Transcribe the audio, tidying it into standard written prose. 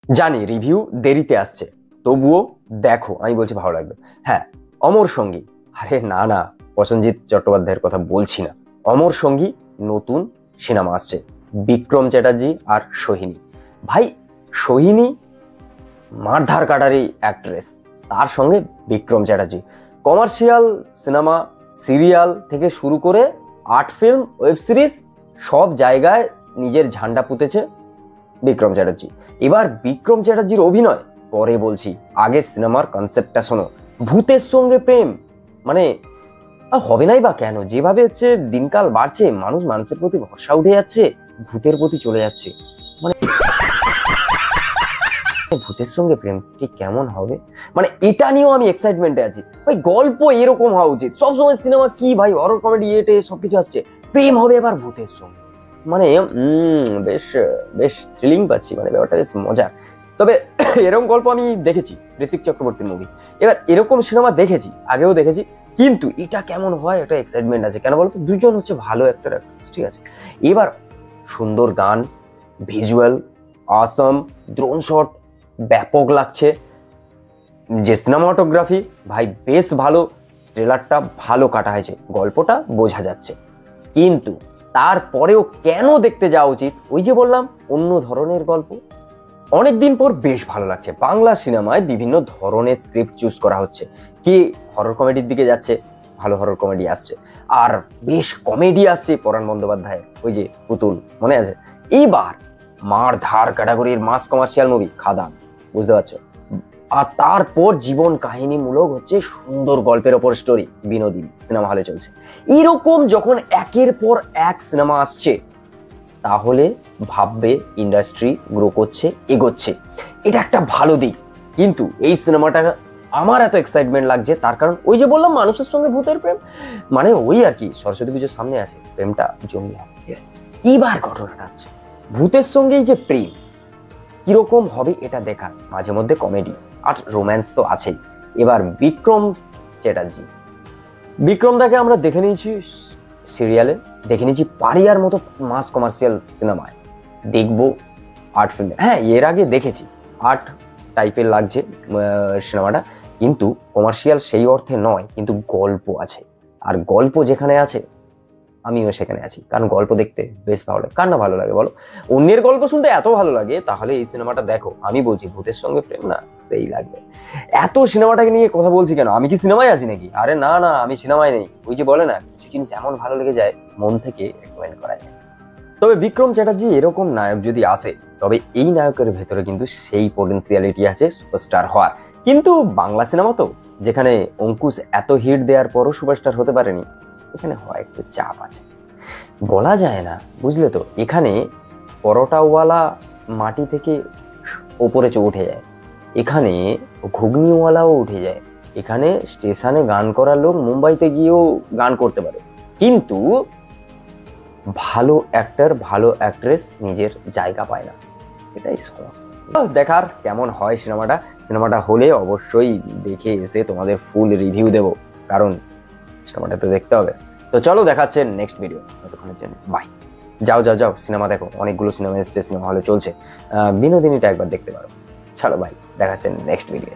জানি রিভিউ দেরিতে আসছে, তবুও দেখো, আমি বলছি ভালো লাগবে। হ্যাঁ, অমর সঙ্গী। আরে না না, প্রসেনজিৎ চট্টোপাধ্যায়ের কথা বলছি না। অমর সঙ্গী নতুন সিনেমা আসছে, বিক্রম চ্যাটার্জি আর সোহিনী। ভাই, সোহিনী মারধার কাটারি অ্যাক্ট্রেস, তার সঙ্গে বিক্রম চ্যাটার্জি। কমার্শিয়াল সিনেমা, সিরিয়াল থেকে শুরু করে আর্ট ফিল্ম, ওয়েব সিরিজ, সব জায়গায় নিজের ঝান্ডা পুঁতেছে বিক্রম চ্যাটার্জি। এবার বিক্রম চ্যাটার্জির অভিনয় পরে বলছি, আগে সিনেমার কনসেপ্টটা শোনো। ভূতের সঙ্গে প্রেম মানে হবে নাই বা কেন? যেভাবে হচ্ছে দিনকাল বাড়ছে, মানুষের প্রতি ভরসা উঠে যাচ্ছে, ভূতের প্রতি চলে যাচ্ছে। মানে ভূতের সঙ্গে প্রেম ঠিক কেমন হবে, মানে এটা নিয়েও আমি এক্সাইটমেন্টে আছি। ভাই, গল্প এরকম হওয়া উচিত। সবসময় সিনেমা কি ভাই, হরর কমেডি এটে সবকিছু আসছে, প্রেম হবে এবার ভূতের সঙ্গে। মানে বেশ বেশ থ্রিলিং পাচ্ছি, মানে ব্যাপারটা বেশ মজা। তবে এরকম গল্প আমি দেখেছি ঋত্বিক চক্রবর্তীর মুভি, এবার এরকম সিনেমা দেখেছি, আগেও দেখেছি, কিন্তু এটা কেমন হয় এটা এক্সাইটমেন্ট আছে। কেন বলতো, দুজন হচ্ছে ভালো একটা ঠিক আছে। এবার সুন্দর গান, ভিজুয়াল অসম, ড্রোন শট ব্যাপক লাগছে, যে সিনেমাটোগ্রাফি ভাই বেশ ভালো, ট্রেলারটা ভালো কাটা হয়েছে, গল্পটা বোঝা যাচ্ছে। কিন্তু তারপরেও কেন দেখতে যাওয়া উচিত? ওই যে বললাম, অন্য ধরনের গল্প। অনেকদিন পর বেশ ভালো লাগছে, বাংলা সিনেমায় বিভিন্ন ধরনের স্ক্রিপ্ট চুজ করা হচ্ছে। কি হরর কমেডির দিকে যাচ্ছে, ভালো হরর কমেডি আসছে, আর বেশ কমেডি আসছে পরাণ বন্দ্যোপাধ্যায়, ওই যে পুতুল, মনে আছে? এইবার মারধার ক্যাটাগরির মাস কমার্শিয়াল মুভি খাদান, বুঝতে পারছো? আর তারপর জীবন কাহিনীমূলক হচ্ছে সুন্দর গল্পের ওপর স্টোরি, বিনোদিনী সিনেমা হলে চলছে। এরকম যখন একের পর এক সিনেমা আসছে, তাহলে ভাববে ইন্ডাস্ট্রি গ্রো করছে, এগোচ্ছে, এটা একটা ভালো দিক। কিন্তু এই সিনেমাটা আমার এত এক্সাইটমেন্ট লাগছে তার কারণ ওই যে বললাম, মানুষের সঙ্গে ভূতের প্রেম, মানে ওই আর কি, সরস্বতী পুজোর সামনে আছে, প্রেমটা জমি হবে। এবার ঘটনাটা আছে ভূতের সঙ্গেই যে প্রেম কিরকম হবে এটা দেখার, মাঝে মধ্যে কমেডি আর রোম্যান্স তো আছেই। এবার বিক্রম চ্যাটার্জি, বিক্রমদাকে আমরা দেখে নিয়েছি সিরিয়ালে, দেখে নিয়েছি পারিয়ার মতো মাস কমার্শিয়াল সিনেমায়, দেখবো আর্ট ফিল্মে। হ্যাঁ, এর আগে দেখেছি, আর্ট টাইপের লাগছে সিনেমাটা, কিন্তু কমার্শিয়াল সেই অর্থে নয়, কিন্তু গল্প আছে, আর গল্প যেখানে আছে আমিও সেখানে আছি, কারণ গল্প দেখতে বেশ ভালো লাগে। কার না ভালো লাগে বলো? অন্যের গল্প শুনতে এত ভালো লাগে, তাহলে এই সিনেমাটা দেখো। আমি বলছি ভূতের সঙ্গে প্রেম না, সেই লাগবে। এত সিনেমাটাকে নিয়ে কথা বলছি কেন? আমি কি সিনেমায় আছি নাকি? আরে না না, আমি সিনেমায় নেই। ওই যে বলে না, কিছু জিনিস এমন ভালো লেগে যায় মন থেকে রেকমেন্ড করা যায়। তবে বিক্রম চ্যাটার্জি এরকম নায়ক যদি আসে, তবে এই নায়কের ভেতরে কিন্তু সেই পোটেন্সিয়ালিটি আছে সুপারস্টার হওয়ার। কিন্তু বাংলা সিনেমা তো, যেখানে অঙ্কুশ এত হিট দেওয়ার পরও সুপারস্টার হতে পারেনি, এখানে হয় একটু চাপ আছে, বলা যায় না, বুঝলে তো? এখানে পরোটাওয়ালা মাটি থেকে ওপরে উঠে যায়, এখানে ঘুগনিওয়ালাও উঠে যায়, এখানে স্টেশনে গান করার লোক মুম্বাইতে গিয়েও গান করতে পারে, কিন্তু ভালো অ্যাক্টর, ভালো অ্যাক্ট্রেস নিজের জায়গা পায় না, এটাই সমস্যা। দেখার কেমন হয় সিনেমাটা হলে অবশ্যই দেখে এসে তোমাদের ফুল রিভিউ দেব, কারণ সিনেমাটা তো দেখতে হবে। তো চলো, দেখাচ্ছে নেক্সট ভিডিও, ততক্ষণের জন্য বাই। যাও যাও যাও, সিনেমা দেখো, অনেকগুলো সিনেমা এসছে, সিনেমা হলে চলছে, বিনোদিনীটা একবার দেখতে পারো। চলো ভাই, দেখাচ্ছে নেক্সট ভিডিও।